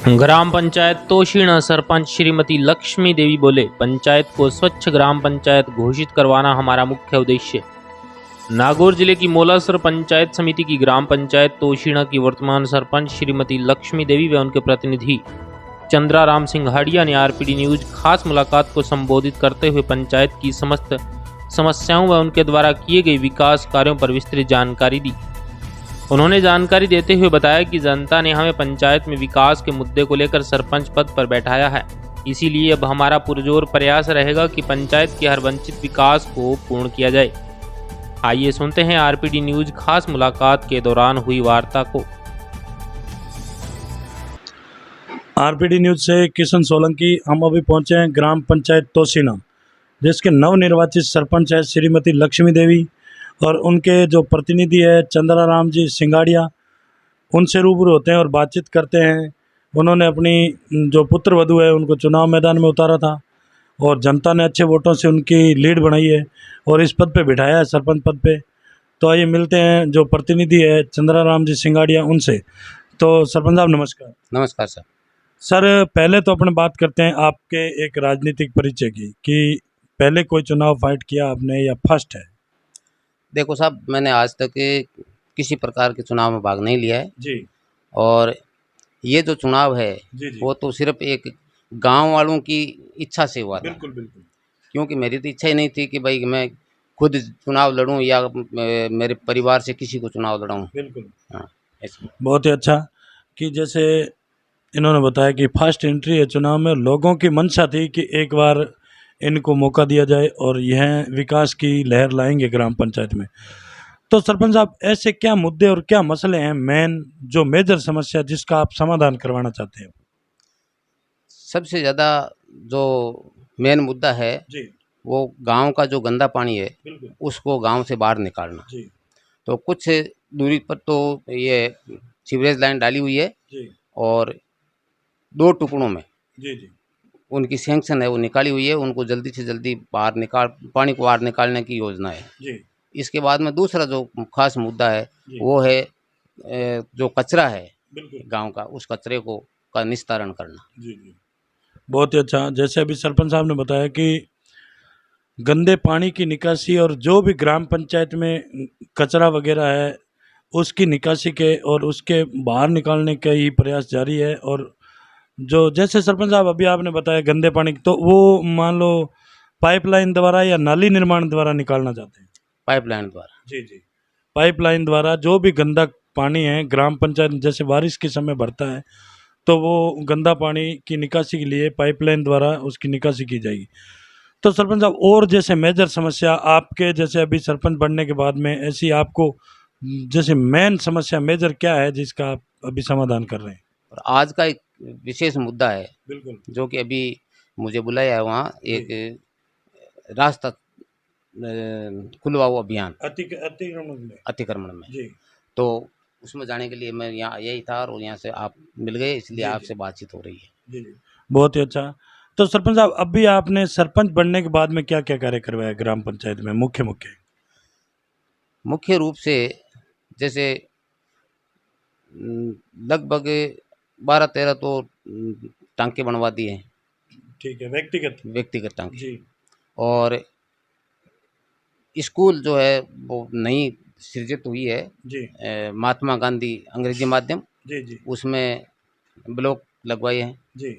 ग्राम पंचायत तोशिणा सरपंच श्रीमती लक्ष्मी देवी बोले, पंचायत को स्वच्छ ग्राम पंचायत घोषित करवाना हमारा मुख्य उद्देश्य। नागौर जिले की मोलासर पंचायत समिति की ग्राम पंचायत तोशिणा की वर्तमान सरपंच श्रीमती लक्ष्मी देवी व उनके प्रतिनिधि चंद्राराम सिंघाड़िया ने आरपीडी न्यूज खास मुलाकात को संबोधित करते हुए पंचायत की समस्त समस्याओं व उनके द्वारा किए गए विकास कार्यों पर विस्तृत जानकारी दी। उन्होंने जानकारी देते हुए बताया कि जनता ने हमें पंचायत में विकास के मुद्दे को लेकर सरपंच पद पर बैठाया है, इसीलिए अब हमारा पुरजोर प्रयास रहेगा कि पंचायत के हर वंचित विकास को पूर्ण किया जाए। आइए सुनते हैं आरपीडी न्यूज खास मुलाकात के दौरान हुई वार्ता को। आरपीडी न्यूज से किशन सोलंकी। हम अभी पहुंचे हैं ग्राम पंचायत तोशिणा, जिसके नवनिर्वाचित सरपंच है श्रीमती लक्ष्मी देवी और उनके जो प्रतिनिधि है चंद्राराम जी सिंघाड़िया। उनसे रूबरू होते हैं और बातचीत करते हैं। उन्होंने अपनी जो पुत्र वधू है उनको चुनाव मैदान में उतारा था और जनता ने अच्छे वोटों से उनकी लीड बनाई है और इस पद पे बिठाया है, सरपंच पद पे। तो आइए मिलते हैं जो प्रतिनिधि है चंद्राराम जी सिंघाड़िया उनसे। तो सरपंच साहब नमस्कार। नमस्कार सर। सर पहले तो अपने बात करते हैं आपके एक राजनीतिक परिचय की, कि पहले कोई चुनाव फाइट किया आपने या फर्स्ट है? देखो साहब, मैंने आज तक किसी प्रकार के चुनाव में भाग नहीं लिया है जी और ये जो चुनाव है जी जी वो तो सिर्फ एक गांव वालों की इच्छा से हुआ था। बिल्कुल बिल्कुल। क्योंकि मेरी तो इच्छा ही नहीं थी कि भाई मैं खुद चुनाव लड़ूं या मेरे परिवार से किसी को चुनाव लड़ाऊं। बिल्कुल हाँ, ऐसे। बहुत ही अच्छा कि जैसे इन्होंने बताया कि फर्स्ट एंट्री है चुनाव में, लोगों की मंशा थी कि एक बार इनको मौका दिया जाए और यह विकास की लहर लाएंगे ग्राम पंचायत में। तो सरपंच साहब ऐसे क्या मुद्दे और क्या मसले हैं मेन, जो मेजर समस्या जिसका आप समाधान करवाना चाहते हैं? सबसे ज़्यादा जो मेन मुद्दा है जी वो गांव का जो गंदा पानी है बिल्कुल उसको गांव से बाहर निकालना। जी तो कुछ दूरी पर तो ये सीवरेज लाइन डाली हुई है जी और 2 टुकड़ों में जी जी उनकी सैंक्शन है, वो निकाली हुई है। उनको जल्दी से जल्दी बाहर निकाल पानी को बाहर निकालने की योजना है। जी इसके बाद में दूसरा जो खास मुद्दा है जी वो है जो कचरा है बिल्कुल गांव का, उस कचरे को का निस्तारण करना। जी जी बहुत ही अच्छा। जैसे अभी सरपंच साहब ने बताया कि गंदे पानी की निकासी और जो भी ग्राम पंचायत में कचरा वगैरह है उसकी निकासी के और उसके बाहर निकालने का ही प्रयास जारी है। और जो जैसे सरपंच साहब अभी आपने बताया गंदे पानी, तो वो मान लो पाइपलाइन द्वारा या नाली निर्माण द्वारा निकालना चाहते हैं? पाइपलाइन द्वारा। जी जी पाइपलाइन द्वारा जो भी गंदा पानी है ग्राम पंचायत जैसे बारिश के समय भरता है, तो वो गंदा पानी की निकासी के लिए पाइपलाइन द्वारा उसकी निकासी की जाएगी। तो सरपंच साहब और जैसे मेजर समस्या आपके जैसे अभी सरपंच बनने के बाद में ऐसी आपको जैसे मेन समस्या मेजर क्या है जिसका आप अभी समाधान कर रहे हैं? और आज का एक विशेष मुद्दा है बिल्कुल जो कि अभी मुझे बुलाया है वहाँ एक रास्ता खुलवाओ अभियान अतिक्रमण में। अतिक्रमण में। जी तो उसमें जाने के लिए मैं यहाँ यही था और यहाँ से आप मिल गए, इसलिए जी आपसे बातचीत हो रही है। जी जी बहुत ही अच्छा। तो सरपंच साहब अभी आपने सरपंच बनने के बाद में क्या क्या कार्य करवाया ग्राम पंचायत में मुख्य मुख्य? मुख्य रूप से जैसे लगभग 12-13 तो टांके बनवा दिए हैं, ठीक है, व्यक्तिगत। व्यक्तिगत टांके। जी और स्कूल जो है वो नई सृजित हुई है, जी महात्मा गांधी अंग्रेजी माध्यम, जी जी उसमें ब्लॉक लगवाए हैं। जी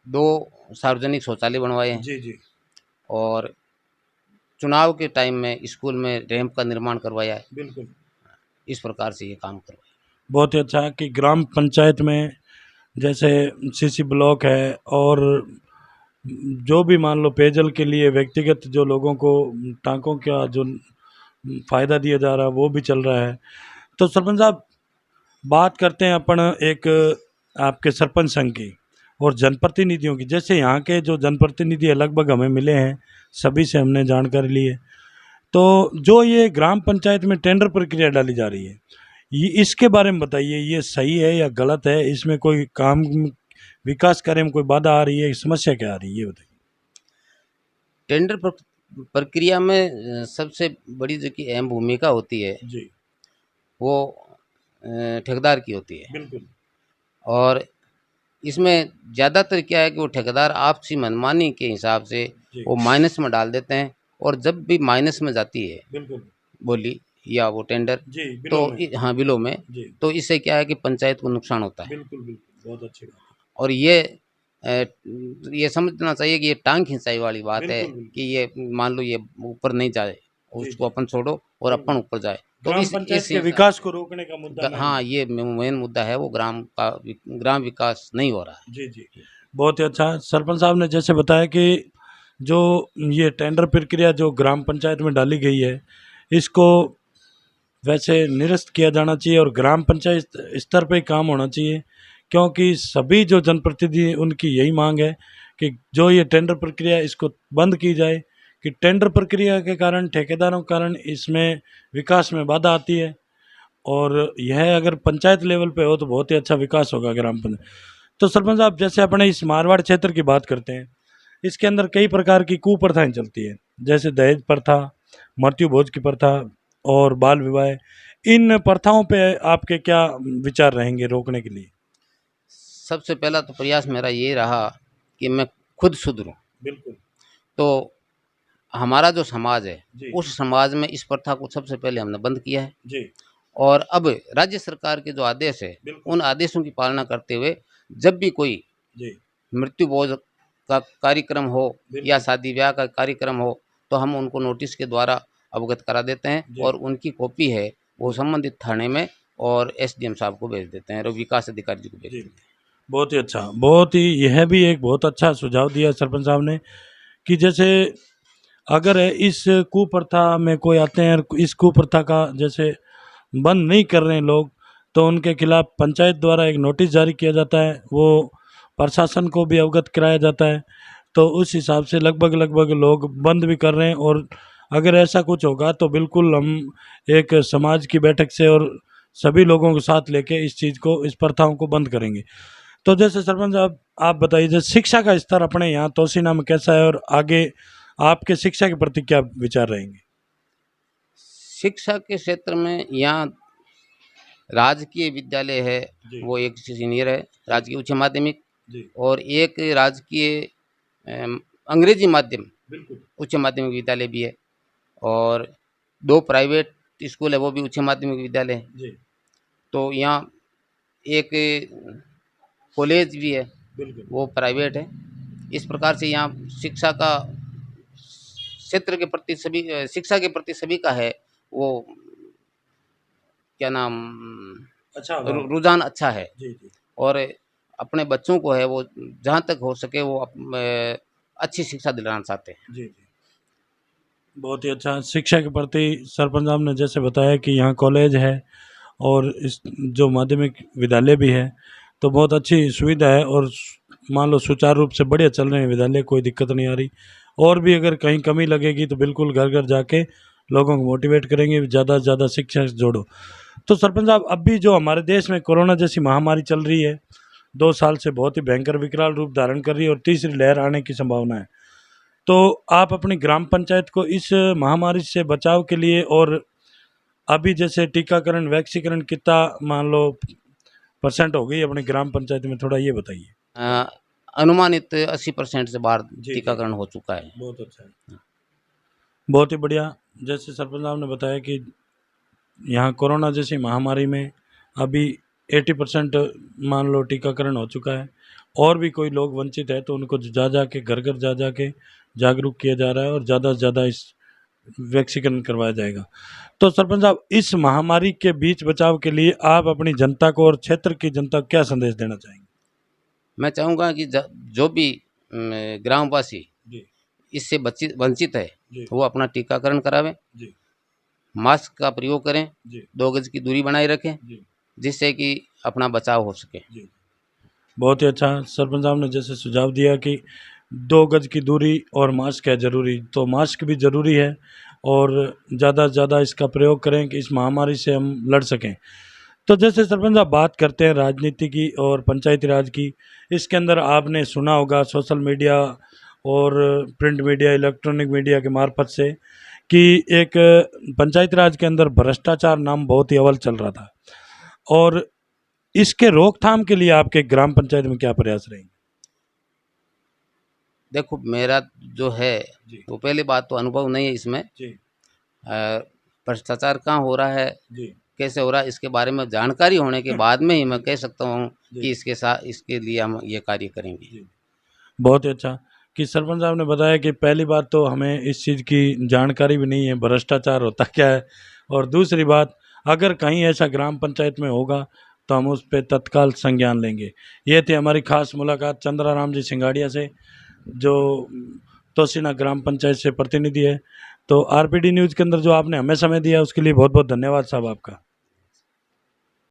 2 सार्वजनिक शौचालय बनवाए हैं जी जी और चुनाव के टाइम में स्कूल में रैंप का निर्माण करवाया है। बिल्कुल इस प्रकार से ये काम करवाया। बहुत ही अच्छा कि ग्राम पंचायत में जैसे सीसी ब्लॉक है और जो भी मान लो पेयजल के लिए व्यक्तिगत जो लोगों को टांकों का जो फ़ायदा दिया जा रहा है वो भी चल रहा है। तो सरपंच साहब बात करते हैं अपन एक आपके सरपंच संघ की और जनप्रतिनिधियों की। जैसे यहाँ के जो जनप्रतिनिधि है लगभग हमें मिले हैं, सभी से हमने जानकारी ली है। तो जो ये ग्राम पंचायत में टेंडर प्रक्रिया डाली जा रही है, ये इसके बारे में बताइए, ये सही है या गलत है? इसमें कोई काम विकास कार्य में कोई बाधा आ रही है, समस्या क्या आ रही है, ये बताइए। टेंडर प्रक्रिया में सबसे बड़ी जो कि अहम भूमिका होती है जी वो ठेकेदार की होती है। बिल्कुल और इसमें ज़्यादातर क्या है कि वो ठेकेदार आपसी मनमानी के हिसाब से जी वो माइनस में डाल देते हैं, और जब भी माइनस में जाती है बिल्कुल बोली या वो टेंडर, जी बिलों तो में हाँ, बिलों में, जी तो इससे क्या है कि पंचायत को नुकसान होता है। बिल्कुल बिल्कुल बहुत अच्छी बात और ये समझना चाहिए कि ये टांग खिंचाई वाली बात है, बिल्कुल बिल्कुल कि ये मान लो ये ऊपर नहीं जाए, जी उसको जी अपन छोड़ो और अपन बिल्कुल ऊपर जाए। तो ग्राम पंचायत के विकास को रोकने का मुद्दा मेन हाँ, है ये मेन मुद्दा है, वो ग्राम विकास नहीं हो रहा है। जी जी बहुत ही अच्छा सरपंच साहब ने जैसे बताया कि जो ये टेंडर प्रक्रिया जो ग्राम पंचायत में डाली गई है इसको वैसे निरस्त किया जाना चाहिए और ग्राम पंचायत स्तर पे काम होना चाहिए क्योंकि सभी जो जनप्रतिनिधि उनकी यही मांग है कि जो ये टेंडर प्रक्रिया इसको बंद की जाए कि टेंडर प्रक्रिया के कारण ठेकेदारों के कारण इसमें विकास में बाधा आती है और यह अगर पंचायत लेवल पे हो तो बहुत ही अच्छा विकास होगा ग्राम पंचायत। तो सरपंच साहब जैसे अपने इस मारवाड़ क्षेत्र की बात करते हैं इसके अंदर कई प्रकार की कुप्रथाएं चलती है जैसे दहेज प्रथा मृत्यु भोज की प्रथा और बाल विवाह इन प्रथाओं पे आपके क्या विचार रहेंगे रोकने के लिए। सबसे पहला तो प्रयास मेरा ये रहा कि मैं खुद सुधरूं। बिल्कुल तो हमारा जो समाज है, जी उस समाज में इस प्रथा को सबसे पहले हमने बंद किया है। जी और अब राज्य सरकार के जो आदेश है, बिल्कुल उन आदेशों की पालना करते हुए जब भी कोई जी मृत्यु भोज का कार्यक्रम हो या बिल्कुल शादी ब्याह का कार्यक्रम हो, तो हम उनको नोटिस के द्वारा अवगत करा देते हैं, जी और उनकी कॉपी है वो संबंधित थाने में और एसडीएम साहब को भेज देते हैं और विकास अधिकारी जी को भेज जी देते हैं। बहुत ही अच्छा बहुत ही यह भी एक बहुत अच्छा सुझाव दिया सरपंच साहब ने कि जैसे अगर इस कुप्रथा में कोई आते हैं और इस कुप्रथा का जैसे बंद नहीं कर रहे हैं लोग तो उनके खिलाफ पंचायत द्वारा एक नोटिस जारी किया जाता है वो प्रशासन को भी अवगत कराया जाता है तो उस हिसाब से लगभग लोग बंद भी कर रहे हैं और अगर ऐसा कुछ होगा तो बिल्कुल हम एक समाज की बैठक से और सभी लोगों को साथ लेके इस चीज़ को इस प्रथाओं को बंद करेंगे। तो जैसे सरपंच साहब आप बताइए जैसे शिक्षा का स्तर अपने यहाँ तोशिना में कैसा है और आगे आपके शिक्षा के प्रति क्या विचार रहेंगे। शिक्षा के क्षेत्र में यहाँ राजकीय विद्यालय है, जी वो एक सीनियर है, राजकीय उच्च माध्यमिक, जी और एक राजकीय अंग्रेजी माध्यम बिल्कुल उच्च माध्यमिक विद्यालय भी है, और 2 प्राइवेट स्कूल है, वो भी उच्च माध्यमिक विद्यालय है। जी तो यहाँ एक कॉलेज भी है, बिल्कुल वो प्राइवेट है। इस प्रकार से यहाँ शिक्षा का क्षेत्र के प्रति सभी शिक्षा के प्रति सभी का है वो क्या नाम अच्छा भाव रुझान अच्छा है। जी जी और अपने बच्चों को है वो जहाँ तक हो सके वो अच्छी शिक्षा दिलाना चाहते हैं। जी जी बहुत ही अच्छा शिक्षा के प्रति सरपंच साहब ने जैसे बताया कि यहाँ कॉलेज है और इस जो माध्यमिक विद्यालय भी है तो बहुत अच्छी सुविधा है और मान लो सुचारू रूप से बढ़िया चल रहे हैं विद्यालय कोई दिक्कत नहीं आ रही और भी अगर कहीं कमी लगेगी तो बिल्कुल घर घर जाके लोगों को मोटिवेट करेंगे ज़्यादा से ज़्यादा शिक्षा जोड़ो। तो सरपंच साहब अब भी जो हमारे देश में कोरोना जैसी महामारी चल रही है 2 साल से बहुत ही भयंकर विकराल रूप धारण कर रही है और तीसरी लहर आने की संभावना है तो आप अपनी ग्राम पंचायत को इस महामारी से बचाव के लिए और अभी जैसे टीकाकरण वैक्सीकरण कितना मान लो % हो गई अपनी ग्राम पंचायत में थोड़ा ये बताइए। अ, अनुमानित 80% से बाहर जी जी टीकाकरण हो चुका है। बहुत अच्छा है बहुत ही बढ़िया। जैसे सरपंच साहब ने बताया कि यहाँ कोरोना जैसी महामारी में अभी 80% मान लो टीकाकरण हो चुका है और भी कोई लोग वंचित है तो उनको जा जा के घर घर जा जा के जागरूक किया जा रहा है और ज़्यादा से ज़्यादा इस वैक्सीकरण करवाया जाएगा। तो सरपंच साहब इस महामारी के बीच बचाव के लिए आप अपनी जनता को और क्षेत्र की जनता को क्या संदेश देना चाहेंगे। मैं चाहूँगा कि जो भी ग्रामवासी जी इससे वंचित है, जी वो अपना टीकाकरण करावें, जी मास्क का प्रयोग करें, जी 2 गज की दूरी बनाए रखें, जी जिससे कि अपना बचाव हो सके। जी बहुत ही अच्छा सरपंच साहब ने जैसे सुझाव दिया कि 2 गज की दूरी और मास्क है ज़रूरी तो मास्क भी ज़रूरी है और ज़्यादा से ज़्यादा इसका प्रयोग करें कि इस महामारी से हम लड़ सकें। तो जैसे सरपंच साहब बात करते हैं राजनीति की और पंचायती राज की इसके अंदर आपने सुना होगा सोशल मीडिया और प्रिंट मीडिया इलेक्ट्रॉनिक मीडिया के मार्फत से कि एक पंचायती राज के अंदर भ्रष्टाचार नाम बहुत ही अव्वल चल रहा था और इसके रोकथाम के लिए आपके ग्राम पंचायत में क्या प्रयास रहेंगे? देखो मेरा जो है जी तो पहली बात तो अनुभव नहीं है इसमें। जी भ्रष्टाचार कहाँ हो रहा है, जी कैसे हो रहा है, इसके बारे में जानकारी होने के बाद में ही मैं कह सकता हूँ जी। कि इसके लिए हम ये कार्य करेंगे। जी बहुत ही अच्छा कि सरपंच साहब ने बताया कि पहली बात तो हमें इस चीज़ की जानकारी भी नहीं है भ्रष्टाचार होता क्या है, और दूसरी बात अगर कहीं ऐसा ग्राम पंचायत में होगा तो हम उस पर तत्काल संज्ञान लेंगे। ये थी हमारी खास मुलाकात चंद्राराम जी सिंगाड़िया से, जो तोशिना ग्राम पंचायत से प्रतिनिधि है। तो आरपीडी न्यूज़ के अंदर जो आपने हमें समय दिया उसके लिए बहुत बहुत धन्यवाद साहब आपका।